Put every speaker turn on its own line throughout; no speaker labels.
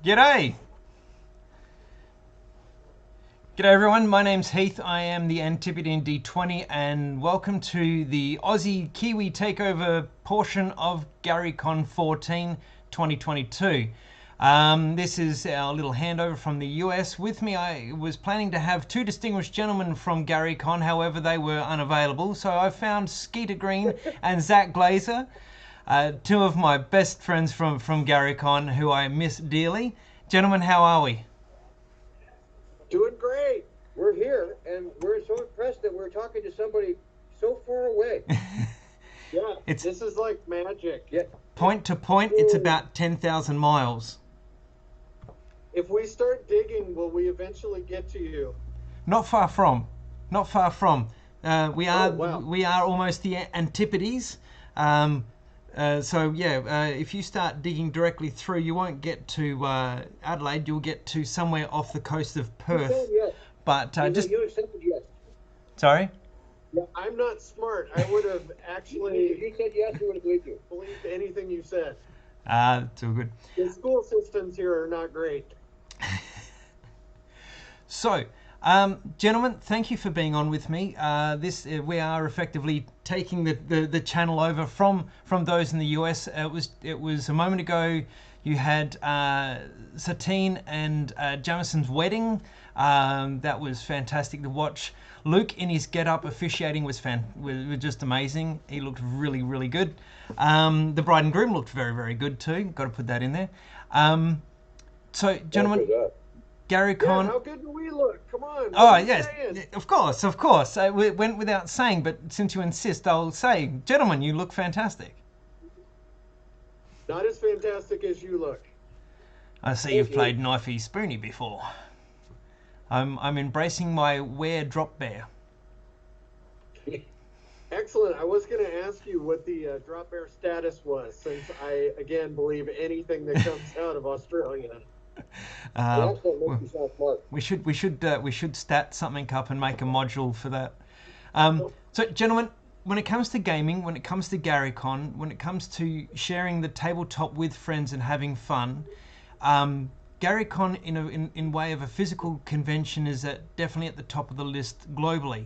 G'day! G'day everyone, my name's Heath, I am the Antipodean D20 and welcome to the Aussie Kiwi Takeover portion of Con 14 2022. This is our little handover from the US. With me I was planning to have two distinguished gentlemen from Con, however they were unavailable, so I found Skeeter Green and Zach Glazer. Two of my best friends from Con who I miss dearly. Gentlemen, how are we?
Doing great. We're here, and we're so impressed that we're talking to somebody so far away. Yeah, this is like magic. Yeah.
Point to point, it's about 10,000 miles.
If we start digging, will we eventually get to you?
Not far from. Not far from. We are
wow.
we are almost the Antipodes. If you start digging directly through, you won't get to Adelaide. You'll get to somewhere off the coast of Perth.
Yes.
But
you accepted yes.
Sorry.
Yeah, I'm not smart. I would have actually. If you said yes, we would have believed you. Believed anything you said.
It's all good.
The school systems here are not great.
So, gentlemen, thank you for being on with me. We are effectively taking the channel over from those in the US. It was a moment ago. You had Satine and Jamison's wedding. That was fantastic to watch. Luke in his get-up officiating was just amazing. He looked really, really good. The bride and groom looked very, very good too. Got to put that in there. So, gentlemen, Con.
Yeah, how good do we look? Come on.
Oh, yes, of course. It went without saying, but since you insist, I'll say, gentlemen, you look fantastic.
Not as fantastic as you look.
I see you've played Knifey Spoony before. I'm embracing my Ware Drop Bear.
Excellent. I was going to ask you what the drop bear status was, since I again believe anything that comes out of Australia.
We should stat something up and make a module for that. So, gentlemen, when it comes to gaming, when it comes to Con, when it comes to sharing the tabletop with friends and having fun, Con in way of a physical convention is definitely at the top of the list globally.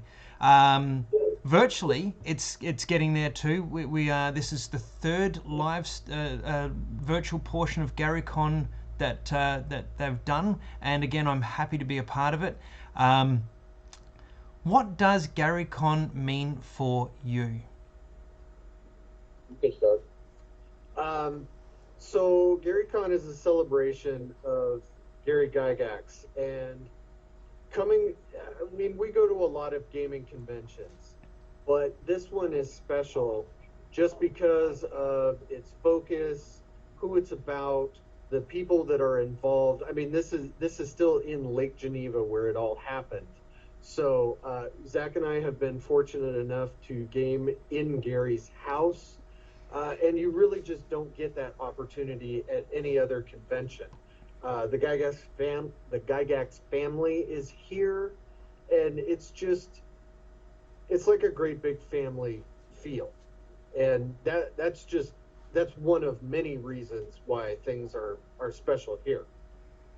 Virtually, it's getting there too. This is the third live virtual portion of Con that they've done, and again, I'm happy to be a part of it. What does Con mean for you?
You can start. So Con is a celebration of Gary Gygax, and we go to a lot of gaming conventions, but this one is special just because of its focus, who it's about, the people that are involved. I mean, this is still in Lake Geneva where it all happened. So Zach and I have been fortunate enough to game in Gary's house, and you really just don't get that opportunity at any other convention. The Gygax family is here, and it's like a great big family feel, and that's one of many reasons why things are special here.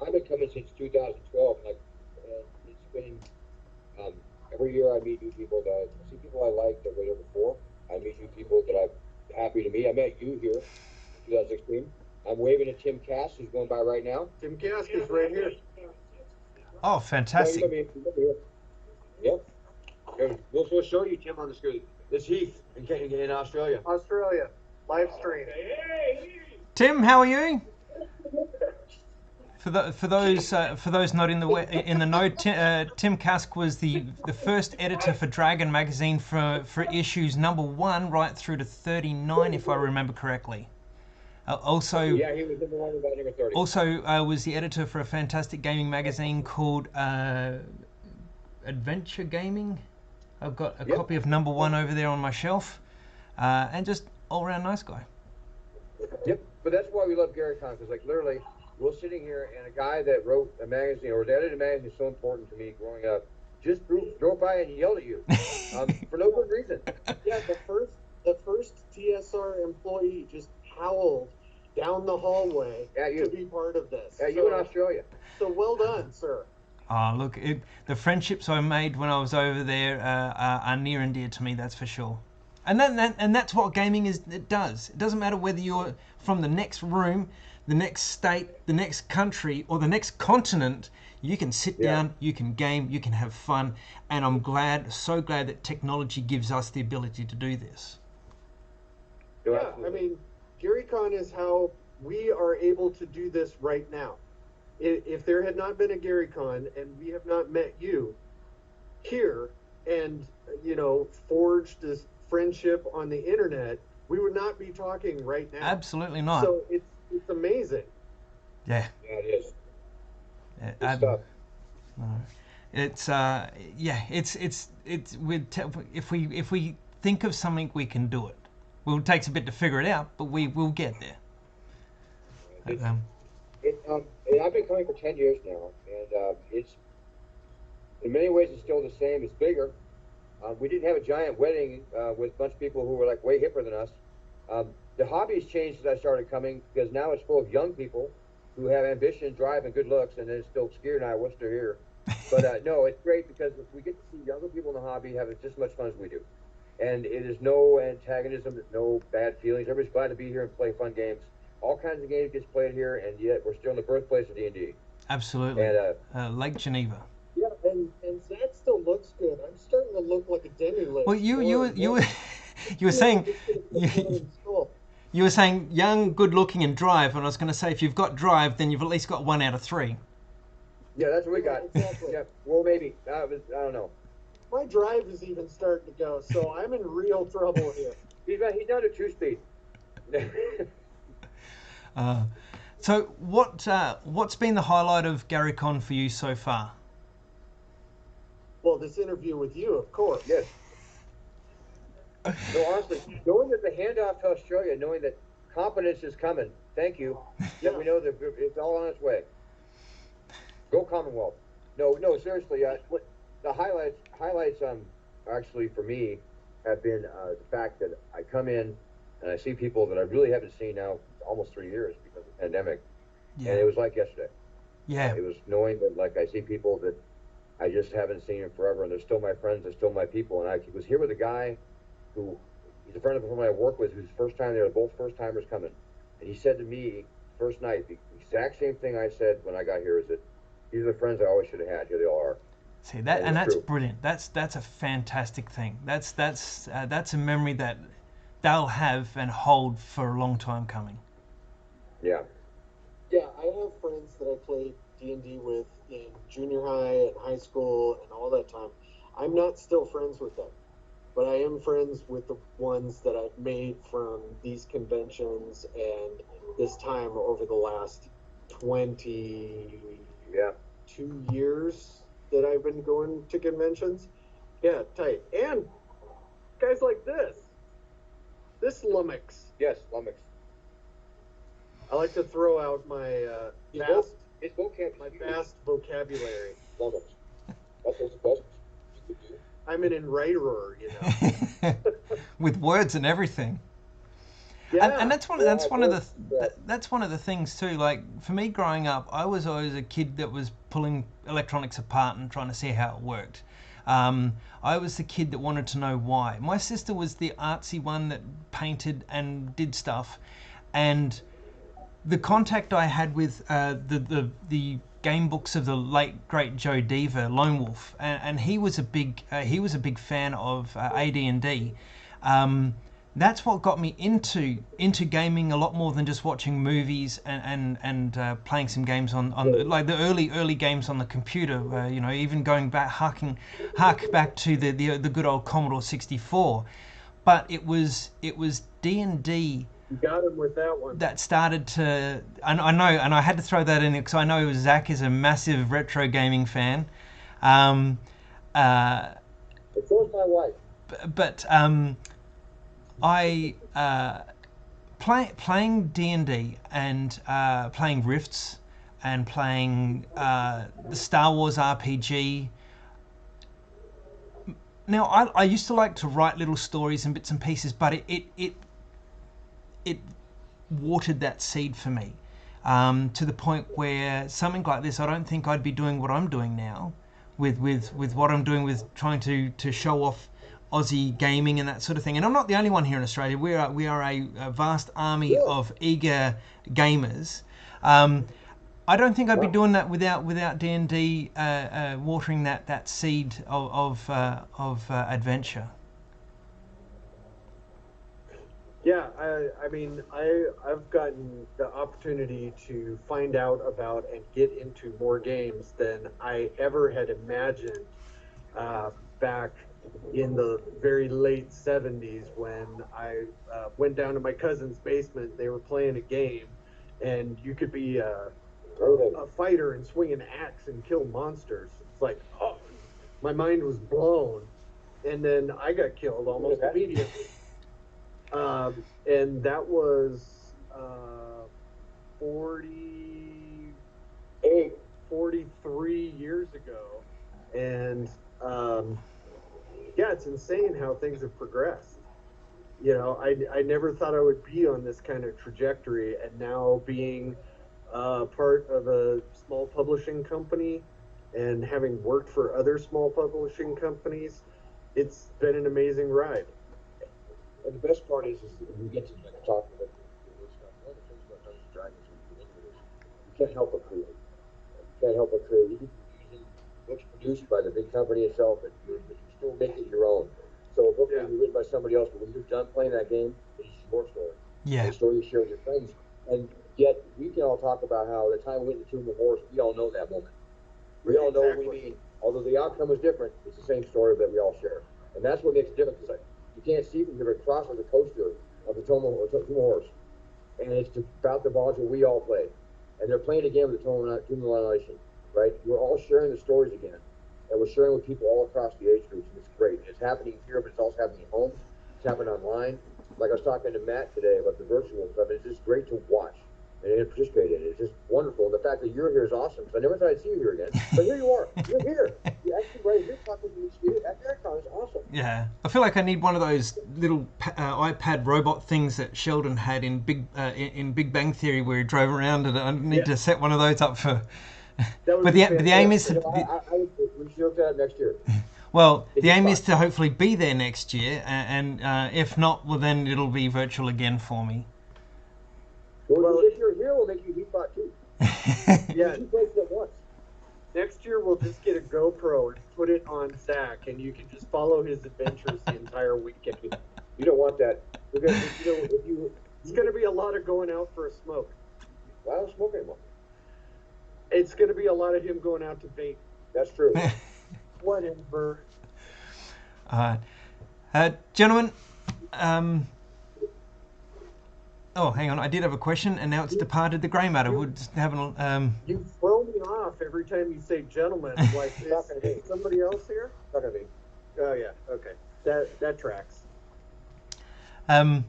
I've been coming since 2012, and it's been every year I meet new people I see people I like that were there before. I meet new people that I'm happy to meet. I met you here in 2016. I'm waving at Tim Cass, who's going by right now.
Tim Cass is right here.
Oh, fantastic!
Yep. We'll show you Tim on the screen. This Heath in Australia.
Australia. Live stream.
Tim, how are you? For those not in the know, Tim Kask was the first editor for Dragon magazine for issues number 1 right through to 39, if I remember correctly.
He was number 1 about number 30.
Also, was the editor for a fantastic gaming magazine called Adventure Gaming. I've got a copy of number 1 over there on my shelf, and just all-round nice guy.
Yep, but that's why we love Con, because literally, we're sitting here, and a guy that wrote a magazine or edited a magazine is so important to me growing up. Just drove by and yelled at you for no good reason.
Yeah, the first TSR employee just howled down the hallway
Yeah, you.
to be part of this.
Yeah, you in Australia.
So well done, sir.
Oh, look, the friendships I made when I was over there are near and dear to me, that's for sure. And that's what gaming it does. It doesn't matter whether you're from the next room, the next state, the next country, or the next continent. You can sit down, you can game, you can have fun, and I'm so glad that technology gives us the ability to do this.
Yeah, I mean, GaryCon is how we are able to do this right now. If there had not been a GaryCon and we have not met you here and, forged this friendship on the internet, we would not be talking right now.
Absolutely not.
So it's amazing.
Yeah.
Yeah, it is.
Good stuff. No. It's if we think of something, we can do it. Well, it takes a bit to figure it out, but we will get there.
I've been coming for 10 years now, and it's in many ways it's still the same. It's bigger. We didn't have a giant wedding with a bunch of people who were like way hipper than us. The hobby's changed as I started coming because now it's full of young people who have ambition, drive, and good looks, and then it's still scared, and I wish they're here. But no, it's great because we get to see younger people in the hobby having just as much fun as we do. And it is no antagonism, there's no bad feelings. Everybody's glad to be here and play fun games. All kinds of games gets played here, and yet we're still in the birthplace of D&D.
Absolutely. And Lake Geneva.
Yeah, and Zach still looks good. I'm starting to look like a demi-lich.
Well, you were saying you were saying young, good-looking, and drive, and I was going to say if you've got drive, then you've at least got 1 out of 3.
Yeah, that's what we got. Exactly. Yeah, well, maybe. I don't know.
My drive is even starting to go, so I'm in real trouble here.
He's down to 2-speed.
So what's been the highlight of GaryCon for you so far?
Well, this interview with you, of course.
Yes. No, honestly, knowing that the handoff to Australia, knowing that competence is coming, thank you. Yeah. That we know that it's all on its way. Go Commonwealth. No, seriously. The highlights actually for me have been the fact that I come in and I see people that I really haven't seen now almost 3 years because of the pandemic. Yeah. And it was like yesterday.
Yeah.
It was knowing that like I see people that I just haven't seen in forever, and they're still my friends, they're still my people. And I was here with a guy who, he's a friend of mine I work with, who's first time there, both first timers coming. And he said to me first night, the exact same thing I said when I got here, is that these are the friends I always should have had. Here they all are.
See that, and that's true. Brilliant. That's a fantastic thing. That's a memory that they'll have and hold for a long time coming.
Yeah.
Yeah, I have friends that I played D&D with in junior high and high school and all that time. I'm not still friends with them, but I am friends with the ones that I've made from these conventions and this time over the last 22 years that I've been going to conventions. Yeah, tight. And guys like this lummox.
Yes, lummox.
I like to throw out my vast vocabulary.
Lummox. That's the best you could do.
I'm an enwriter,
with words and everything.
Yeah.
And that's one of the things too. Like for me growing up, I was always a kid that was pulling electronics apart and trying to see how it worked. I was the kid that wanted to know why. My sister was the artsy one that painted and did stuff, and the contact I had with the game books of the late great Joe Deaver, Lone Wolf, and he was a big fan of AD&D. That's what got me into gaming a lot more than just watching movies and playing some games on like the early games on the computer. Even going back hark back to the good old Commodore 64. But it was D&D.
You got him with that one.
That started to, and I know, and I had to throw that in because I know Zach is a massive retro gaming fan.
So is my wife.
But I playing D&D and playing Rifts and playing the Star Wars RPG. Now I used to like to write little stories and bits and pieces, but it watered that seed for me, to the point where something like this, I don't think I'd be doing what I'm doing now, with what I'm doing with trying to show off Aussie gaming and that sort of thing. And I'm not the only one here in Australia. We are a vast army of eager gamers. I don't think I'd be doing that without D&D watering that seed of adventure.
Yeah, I mean, I've gotten the opportunity to find out about and get into more games than I ever had imagined back in the very late 70s when I went down to my cousin's basement. They were playing a game, and you could be a fighter and swing an axe and kill monsters. It's like, oh, my mind was blown. And then I got killed almost immediately. And that was 43 years ago. And yeah, it's insane how things have progressed. You know, I never thought I would be on this kind of trajectory, and now being part of a small publishing company and having worked for other small publishing companies, it's been an amazing ride.
And the best part is when you get to like talk about this stuff, one of the things about Dungeons and Dragons when you get into this, you can't help but create. You can't help but create. Even using books produced by the big company itself, but you still make it your own. So a book may be written by somebody else, but when you're done playing that game, it's your story.
Yeah.
The story you share with your friends. And yet we can all talk about how the time we went to Tomb of Horrors, we all know that moment. We all know what we mean. Although the outcome was different, it's the same story that we all share. And that's what makes it different, because you can't see from here across the poster of the Tomb of Horrors. And it's about the module we all play. And they're playing again with the Tomb of Annihilation, right? We're all sharing the stories again. And we're sharing with people all across the age groups, and it's great. It's happening here, but it's also happening at home. It's happening online. Like I was talking to Matt today about the virtual stuff, and it's just great to watch and participate in it. It's just wonderful. And the fact that you're here is awesome, because I never thought I'd see you here again. But here you are. You're here. You're actually right here talking to me at Vericon. It's awesome.
Yeah, I feel like I need one of those little iPad robot things that Sheldon had in Big Bang Theory, where he drove around, and I need to set one of those up for. But the aim is to.
We should look at it next year.
Well, the aim is to hopefully be there next year, and if not, well, then it'll be virtual again for me.
Well, if you're here, we'll make you Heatbot too.
Yeah.
Two places at once.
Next year, we'll just get a GoPro and put it on Zach, and you can just follow his adventures the entire weekend.
You don't want that. Because,
it's going to be a lot of going out for a smoke.
I don't smoke anymore.
It's going to be a lot of him going out to vape.
That's true.
Whatever.
Gentlemen, oh, hang on, I did have a question, and now it's departed the grey matter. We'll just have
You throw me off every time you say gentlemen. I'm like, is somebody else here?
Not gonna be.
Oh, yeah, okay. That tracks.
Oh,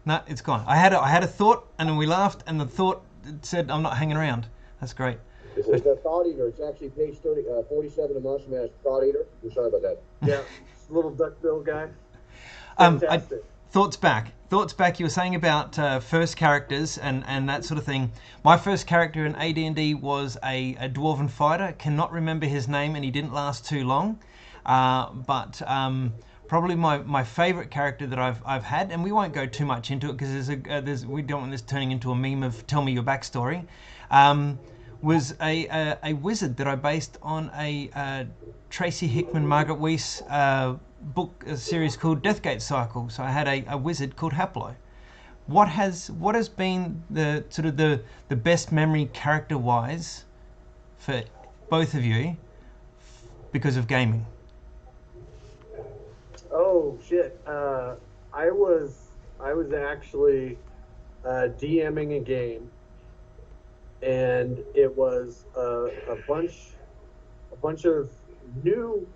no, it's gone. I had a thought, and then we laughed, and the thought said, I'm not hanging around. That's great.
It's a thought eater. It's actually page 47 of Monster Mash thought eater. I'm sorry about that.
Yeah, little duckbill guy. Fantastic.
Thoughts back. You were saying about first characters and that sort of thing. My first character in AD&D was a dwarven fighter. Cannot remember his name, and he didn't last too long. But probably my favourite character that I've had, and we won't go too much into it because we don't want this turning into a meme of tell me your backstory. Was a wizard that I based on a Tracy Hickman, Margaret Weiss book series called Deathgate Cycle. So I had a wizard called Haplo. What has been the sort of the best memory character-wise for both of you because of gaming?
Oh shit! I was actually DMing a game, and it was a bunch of new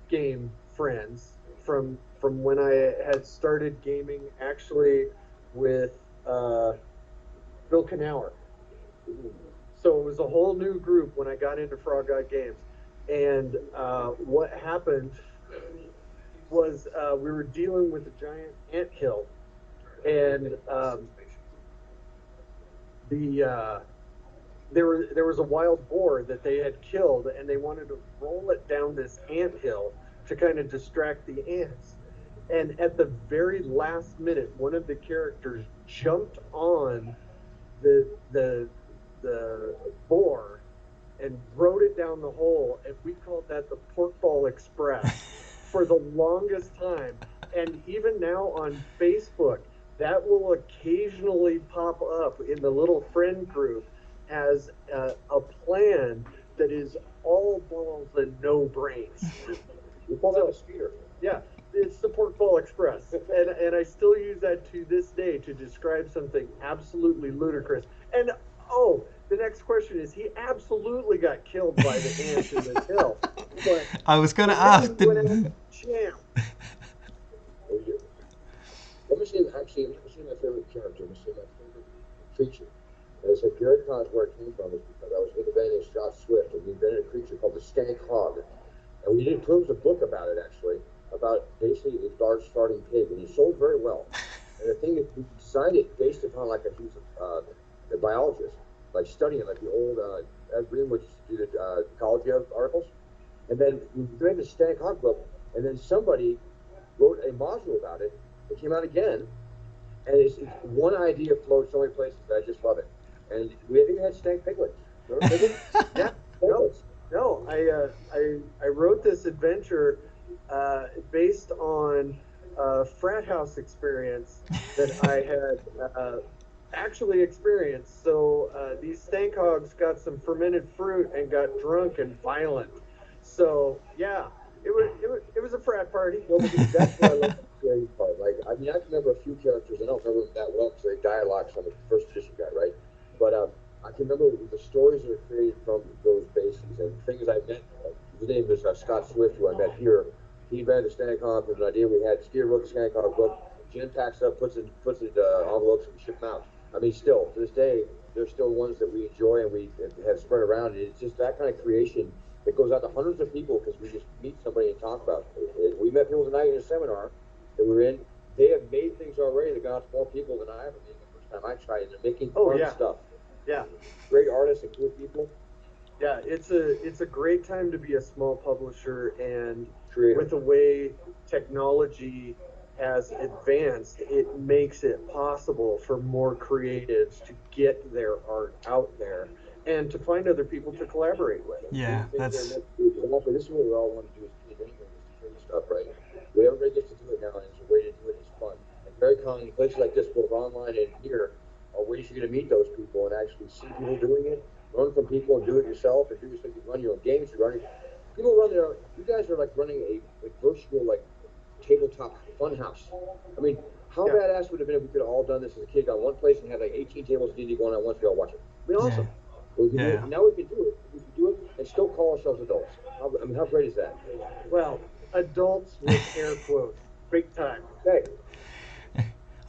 game friends from when I had started gaming, actually with Bill Knauer. So it was a whole new group when I got into Frog God Games, and what happened was we were dealing with a giant anthill, and the there was a wild boar that they had killed, and they wanted to roll it down this ant hill to kind of distract the ants. And at the very last minute, one of the characters jumped on the the boar and rode it down the hole, and we called that the Porkball Express for the longest time. And even now on Facebook, that will occasionally pop up in the little friend group as a plan that is all balls and no brains.
We call that a speeder.
Yeah, it's the Porkball Express, and I still use that to this day to describe something absolutely ludicrous. And oh, the next question is: he absolutely got killed by the ants in this hill. But
I was going to ask.
Champ.
Let me see, actually, let me see my favorite character. Let me see my favorite creature. And I said Gary Con's where it came from is because I was innovating Scott Swift, and we invented a creature called the Stank Hog. And we did prove a book about it, actually, about basically a large starting pig, and he sold very well. And the thing is, we designed it based upon, like, he was a biologist, like studying, like the old Ed Greenwood used to do the ecology articles. And then we made the Stank Hog book, and then somebody wrote a module about it. It came out again, and it's one idea floats so many places that I just love it. And we even had stank piglets. Remember piglets?
Yeah, no. I wrote this adventure based on a frat house experience that I had actually experienced. So these stank hogs got some fermented fruit and got drunk and violent. So yeah, it was a frat party.
No, because that's what I love the series part. Like, I mean, I can remember a few characters. I don't remember them that well because they're dialogues on the first edition guy, right? But I can remember the stories that are created from those bases and things I met. His name is Scott Swift, who I met here. He ran the Stank Hog with an idea we had. Skier wrote the Stank Hog book. Jen packs up, puts it envelopes, and we ship them out. I mean, still to this day, there's still ones that we enjoy and we have spread around. And it's just that kind of creation that goes out to hundreds of people because we just meet somebody and talk about it. We met people tonight in a seminar that we're in. They have made things already that got out to more people than I ever made the first time I tried. And they're making fun stuff.
Yeah.
Great artists and cool people.
Yeah, it's a great time to be a small publisher, and
Creator.
With the way technology has advanced, it makes it possible for more creatives to get their art out there and to find other people to collaborate with.
Yeah, that's...
This is what we all want to do as kids anyway, is to create stuff, right? But everybody gets to do it now, and it's a way to do it. It's fun. And Americon, in places like this, both online and here, are ways you're going to meet those people and actually see people doing it, learn from people and do it yourself, and do yourself. You run your own games, people run their, you guys are like running a virtual, like, tabletop fun house. I mean, how badass would it have been if we could have all done this as a kid, got one place and had like 18 tables of D&D going on once, we all watch it. It'd be awesome. We can do it. Now we can do it. We can do it and still call ourselves adults. I mean, how great is that?
Well, adults with air quotes, big time.
Okay.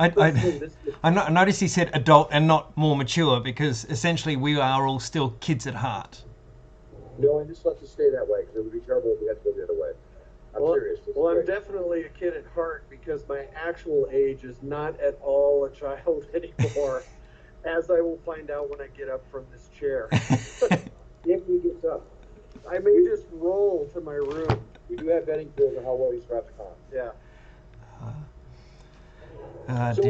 I noticed he said adult and not more mature, because essentially we are all still kids at heart.
No, and just let us stay that way, because it would be terrible if we had to go the other way. I'm serious.
Well, I'm definitely a kid at heart, because my actual age is not at all a child anymore, as I will find out when I get up from this chair.
If he gets up.
I may just roll to my room.
We do have betting tools on how well he survives the con.
Yeah.
So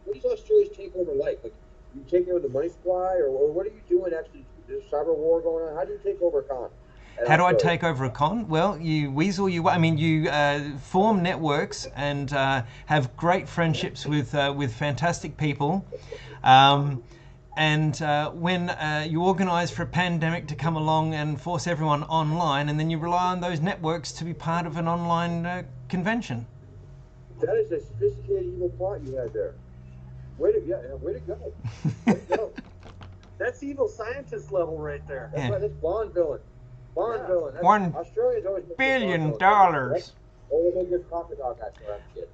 what is Australia's takeover like? Like, you take over the money supply, or what are you doing actually? There's cyber war going on. How do you take over a con?
How do I take over a con? Well, you weasel you form networks and have great friendships with fantastic people. And when you organise for a pandemic to come along and force everyone online, and then you rely on those networks to be part of an online convention.
That is a sophisticated evil plot you had there. Way to go. Way to go.
That's evil scientist level right there.
That's right. That's Bond villain. Bond villain.
$1
Australia's always
billion.
Oh, they make good crocodile guys. I'm kidding.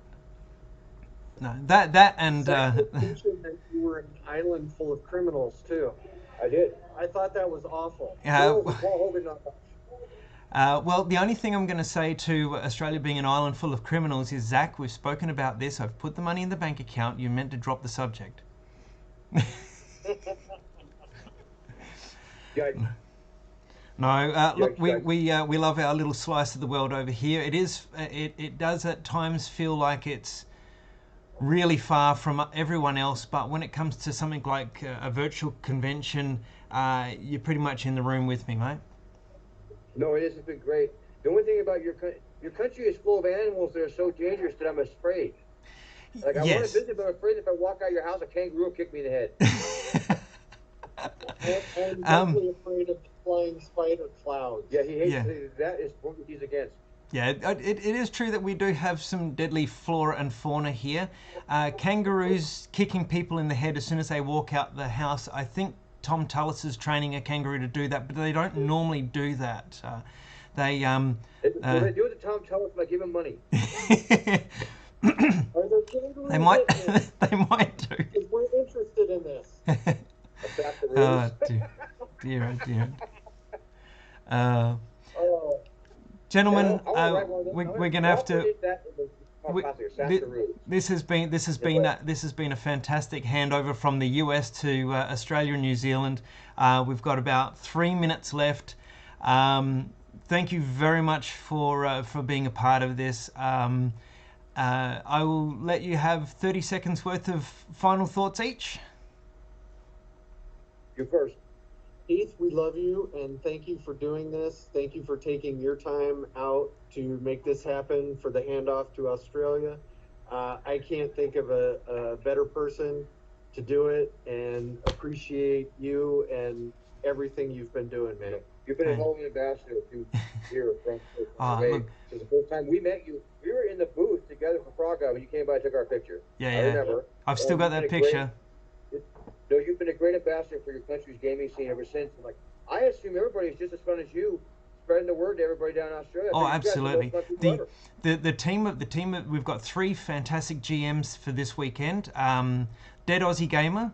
No, that and
you were an island full of criminals too.
I did.
I thought that was awful.
Well, the only thing I'm going to say to Australia being an island full of criminals is, Zach, we've spoken about this. I've put the money in the bank account. You meant to drop the subject.
Judge,
No, look,
Judge.
we love our little slice of the world over here. It does at times feel like it's really far from everyone else, but when it comes to something like a virtual convention, you're pretty much in the room with me, mate.
No, it has been great. The only thing about your country is full of animals that are so dangerous that I'm afraid. Like, I want to
Yes.
visit, but I'm afraid if I walk out of your house, a kangaroo will kick me in the head.
I'm definitely afraid of flying spider clouds.
Yeah, he hates
Yeah.
that is what he's against.
Yeah, it is true that we do have some deadly flora and fauna here. Kangaroos kicking people in the head as soon as they walk out the house. I think Tom Tullis is training a kangaroo to do that, but they don't normally do that. They
Well, they do it to Tom Tullis by giving money.
Are there kangaroos?
they might
in this?
they might do.
Because we're interested in this.
Attack the
Oh
rules.
dear, oh dear.
Oh,
Gentlemen,
I wanna write one of those.
we're gonna have to.
We,
This has been a fantastic handover from the US to Australia and New Zealand. We've got about 3 minutes left. Thank you very much for being a part of this. I will let you have 30 seconds worth of final thoughts each.
You first.
Heath, we love you and thank you for doing this. Thank you for taking your time out to make this happen for the handoff to Australia. I can't think of a better person to do it, and appreciate you and everything you've been doing, man.
You've been a
Okay.
hell of an ambassador to here from
Ah,
away.
look.
Since the first time we met you, we were in the booth together for Frog Guy when you came by and took our picture.
Yeah,
I
yeah.
remember.
I've still
And
got
you've
that
been a great-
picture.
No, you've been a great ambassador for your country's gaming scene ever since. And, like, I assume everybody's just as fun as you, spreading the word to everybody down in Australia. I
Oh,
think you guys are the
absolutely.
most fun people ever.
The team we've got 3 fantastic GMs for this weekend. Dead Aussie Gamer,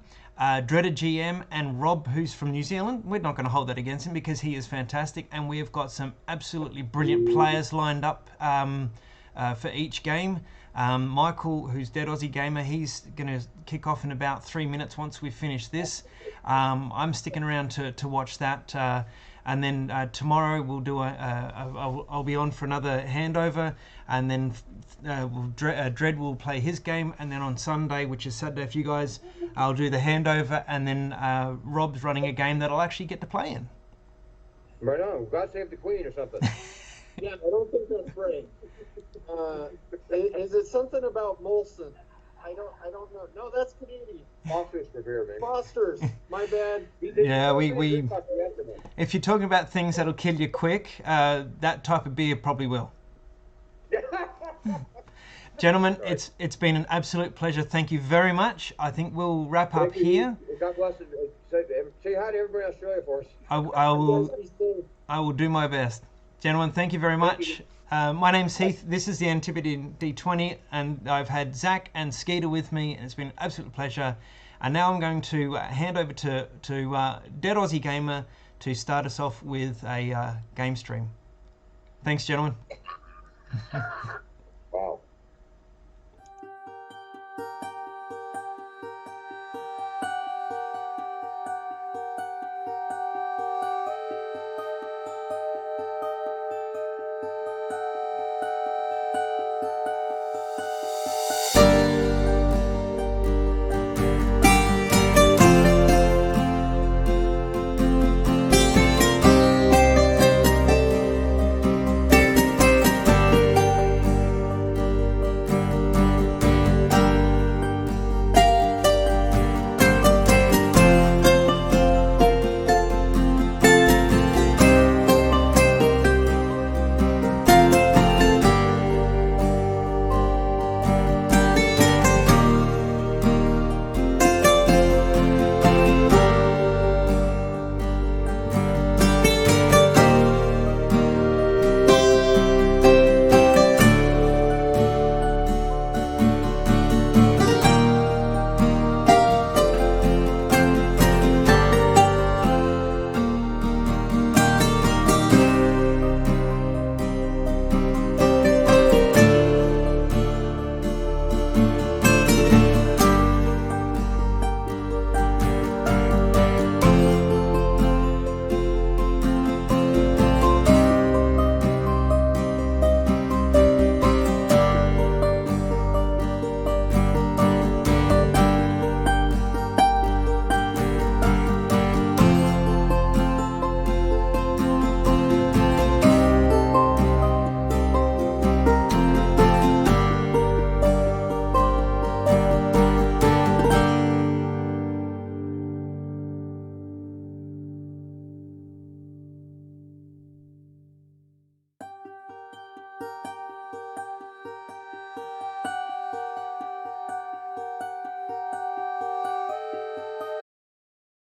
Dreaded GM, and Rob, who's from New Zealand. We're not going to hold that against him because he is fantastic, and we have got some absolutely brilliant players lined up for each game. Michael, who's Dead Aussie Gamer, he's going to kick off in about 3 minutes once we finish this. I'm sticking around to watch that. And then tomorrow we'll do I'll be on for another handover, and then Dread will play his game, and then on Sunday, which is Saturday for you guys, I'll do the handover, and then Rob's running a game that I'll actually get to play in.
Right on. God save the Queen or something.
Yeah, I don't think that's right. Is it something about Molson? I don't know. No, that's Canadian.
Foster's for beer, man.
Foster's. My bad.
Yeah, if you're talking about things that'll kill you quick, that type of beer probably will. Gentlemen, it's been an absolute pleasure. Thank you very much. I think we'll wrap up here.
God bless you. Say hi to everybody in Australia for us.
I will do my best. Gentlemen, thank you very much. My name's Heath. This is the Antipody D20, and I've had Zach and Skeeter with me, and it's been an absolute pleasure. And now I'm going to hand over to Dead Aussie Gamer to start us off with a game stream. Thanks, gentlemen.